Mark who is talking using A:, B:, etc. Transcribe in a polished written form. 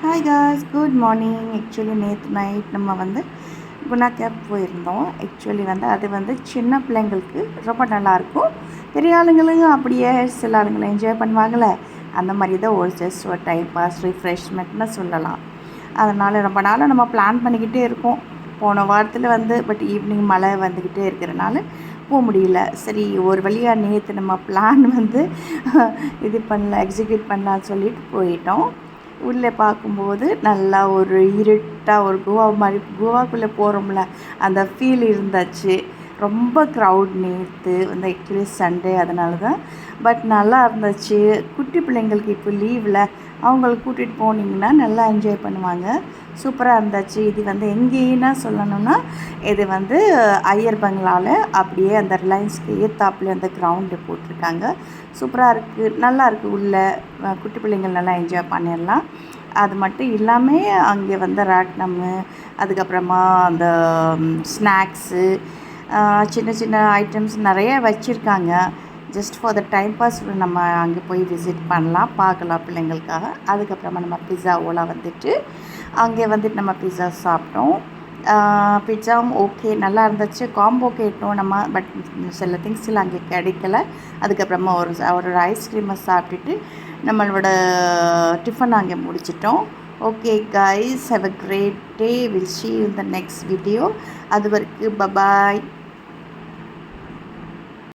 A: Hi guys, good morning. Actually நேற்று night நம்ம Guna gap போயிருந்தோம். ஆக்சுவலி அது சின்ன பிள்ளைங்களுக்கு ரொம்ப நல்லாயிருக்கும். பெரிய ஆளுங்களும் அப்படியே சில ஆளுங்களை என்ஜாய் பண்ணுவாங்களே, அந்த மாதிரி தான் ஜஸ்ட் ஒரு டைம் பாஸ் ரிஃப்ரெஷ்மெண்ட்னு சொல்லலாம். அதனால் ரொம்ப நாளாக நம்ம பிளான் பண்ணிக்கிட்டே இருக்கோம். போன வாரத்தில் பட் ஈவினிங் மழை வந்துக்கிட்டே இருக்கிறனால போக முடியல. சரி, ஒரு வழியாக நேற்று நம்ம பிளான் இது பண்ணல, எக்ஸிக்யூட் பண்ணலான்னு சொல்லிட்டு போயிட்டோம். உள்ளே பார்க்கும்போது நல்லா ஒரு இருட்டாக ஒரு கோவாக்குள்ளே போகிறோம்ல, அந்த ஃபீல் இருந்தாச்சு. ரொம்ப க்ரௌட் நேற்று ஆக்சுவலி சண்டே, அதனால தான். பட் நல்லா இருந்துச்சு. குட்டி பிள்ளைங்களுக்கு இப்போ லீவில் அவங்களுக்கு கூட்டிகிட்டு போனீங்கன்னா நல்லா என்ஜாய் பண்ணுவாங்க. சூப்பராக இருந்துச்சு. இது எங்கேன்னா சொல்லணும்னா, இது ஐயர் பங்களாவில் அப்படியே அந்த ரிலையன்ஸ்க்கு ஏத்தாப்புல அந்த கிரவுண்டு போட்டிருக்காங்க. சூப்பராக இருக்குது, நல்லாயிருக்கு. உள்ளே குட்டி பிள்ளைங்கள் நல்லா என்ஜாய் பண்ணிடலாம். அது மட்டும் இல்லாமல் அங்கே ராட்னம்மு, அதுக்கப்புறமா அந்த ஸ்நாக்ஸு, சின்ன சின்ன ஐட்டம்ஸ் நிறைய வச்சுருக்காங்க. Just for the time pass நம்ம அங்கே போய் விசிட் பண்ணலாம், பார்க்கலாம் பிள்ளைங்களுக்காக. அதுக்கப்புறமா நம்ம பிஸாவோலாம் அங்கே நம்ம பிஸா சாப்பிட்டோம். பிட்சாவும் ஓகே, நல்லா இருந்துச்சு. காம்போ கேட்டோம் நம்ம, பட் சில திங்ஸ்லாம் அங்கே கிடைக்கல. அதுக்கப்புறமா ஒரு ஐஸ்கிரீமை சாப்பிட்டுட்டு நம்மளோட டிஃபன் அங்கே முடிச்சிட்டோம். Okay guys, have a great day. Will see you in the next video. அது வரைக்கும் பபாய்.